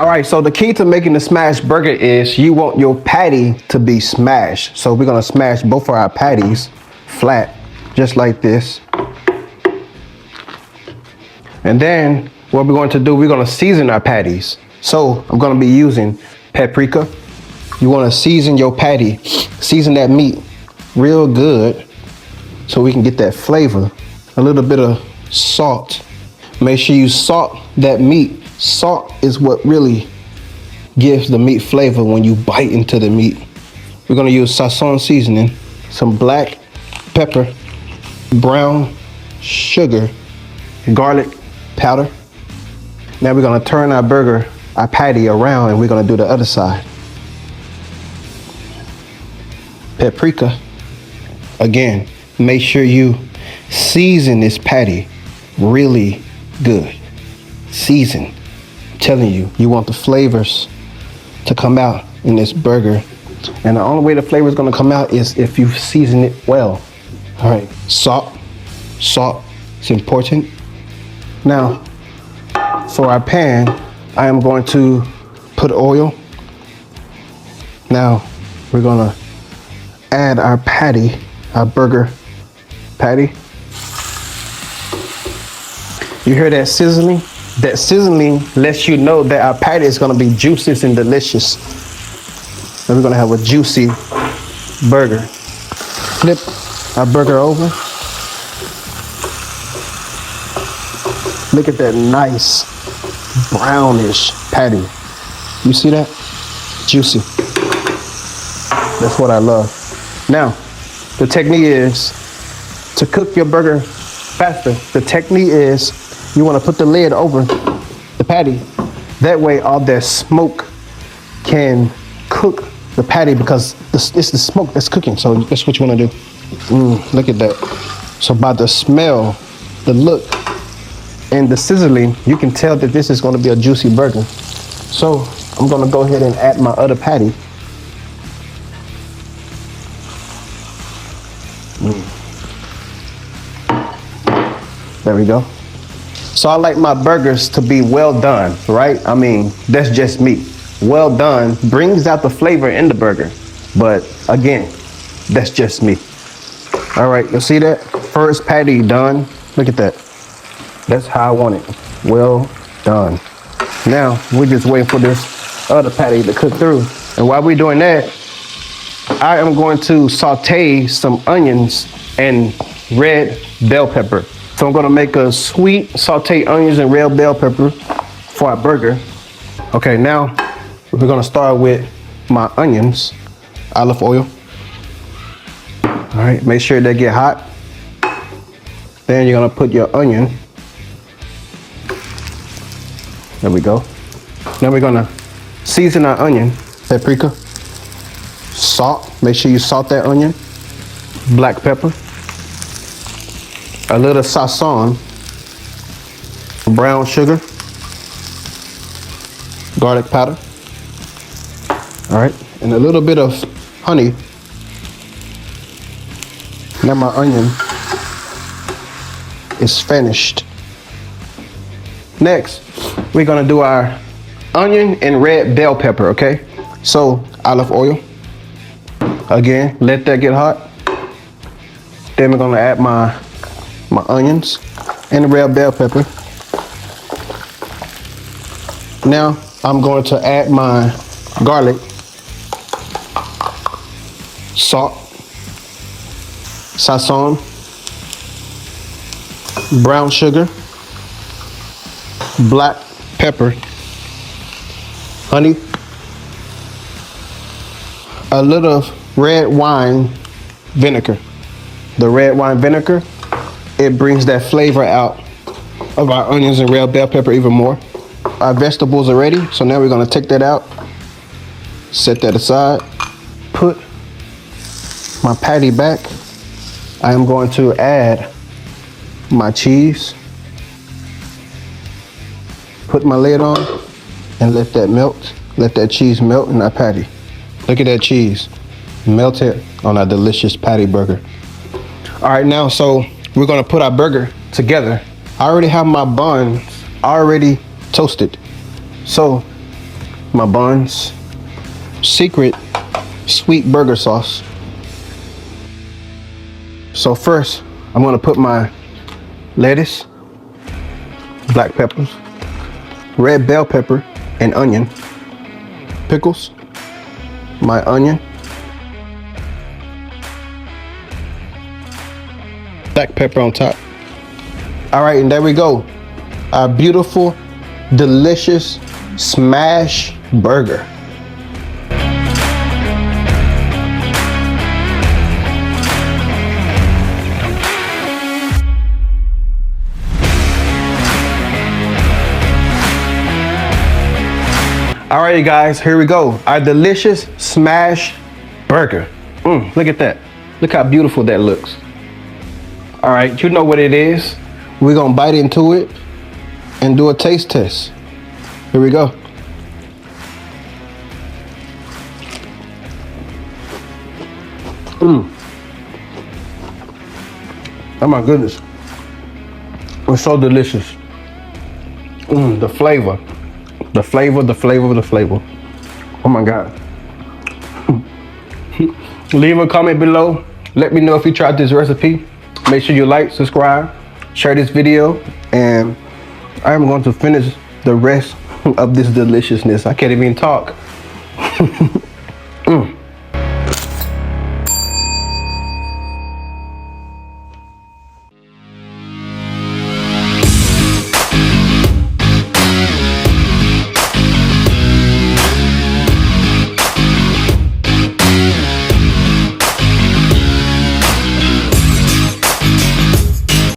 All right, so the key to making the smash burger is you want your patty to be smashed. So we're gonna smash both of our patties flat, just like this. And then what we're going to do, we're gonna season our patties. So I'm gonna be using paprika. You wanna season your patty, season that meat real good so we can get that flavor. A little bit of salt. Make sure you salt that meat. Salt is what really gives the meat flavor when you bite into the meat. We're gonna use Sauté seasoning, some black pepper, brown sugar, garlic powder. Now we're gonna turn our burger, our patty around, and we're gonna do the other side. Paprika. Again, make sure you season this patty really good. Season. I'm telling you, you want the flavors to come out in this burger. And the only way the flavor is gonna come out is if you season it well. All right, salt. Salt is important. Now, for our pan, I am going to put oil. Now, we're gonna add our patty, our burger patty. You hear that sizzling? That sizzling lets you know that our patty is gonna be juicy and delicious. And we're gonna have a juicy burger. Flip our burger over. Look at that nice brownish patty. You see that? Juicy. That's what I love. Now, the technique is to cook your burger faster. The technique is you want to put the lid over the patty. That way all that smoke can cook the patty because it's the smoke that's cooking. So that's what you want to do. Look at that. So by the smell, the look, and the sizzling, you can tell that this is going to be a juicy burger. So I'm going to go ahead and add my other patty. There we go. So I like my burgers to be well done, right? I mean, that's just me. Well done brings out the flavor in the burger. But again, that's just me. All right, you'll see that? First patty done. Look at that. That's how I want it. Well done. Now, we're just waiting for this other patty to cook through. And while we're doing that, I am going to saute some onions and red bell pepper. So I'm gonna make a sweet sauteed onions and red bell pepper for our burger. Okay, now we're gonna start with my onions, olive oil. All right, make sure they get hot. Then you're gonna put your onion. There we go. Now we're gonna season our onion, paprika, salt. Make sure you salt that onion, black pepper, a little Sauté, brown sugar, garlic powder. All right, and a little bit of honey. Now my onion is finished. Next, we're gonna do our onion and red bell pepper, okay? So, olive oil. Again, let that get hot. Then we're gonna add my onions and the red bell pepper. Now, I'm going to add my garlic, salt, Sauté, brown sugar, black pepper, honey, a little red wine vinegar. The red wine vinegar, it brings that flavor out of our onions and red bell pepper even more. Our vegetables are ready, so now we're gonna take that out, set that aside, put my patty back. I am going to add my cheese, put my lid on, and let that melt. Let that cheese melt in our patty. Look at that cheese, melted on our delicious patty burger. All right, now, so we're gonna put our burger together. I already have my buns already toasted. So my buns. Secret sweet burger sauce. So first, I'm gonna put my lettuce, black peppers, red bell pepper, and onion. Pickles, my onion, black pepper on top. All right, and there we go. Our beautiful, delicious smash burger. All right, you guys, here we go. Our delicious smash burger. Look at that. Look how beautiful that looks. All right, you know what it is. We're gonna bite into it and do a taste test. Here we go. Oh my goodness. It's so delicious. The flavor. The flavor, the flavor, the flavor. Oh my God. Leave a comment below. Let me know if you tried this recipe. Make sure you like, subscribe, share this video, and I'm going to finish the rest of this deliciousness. I can't even talk.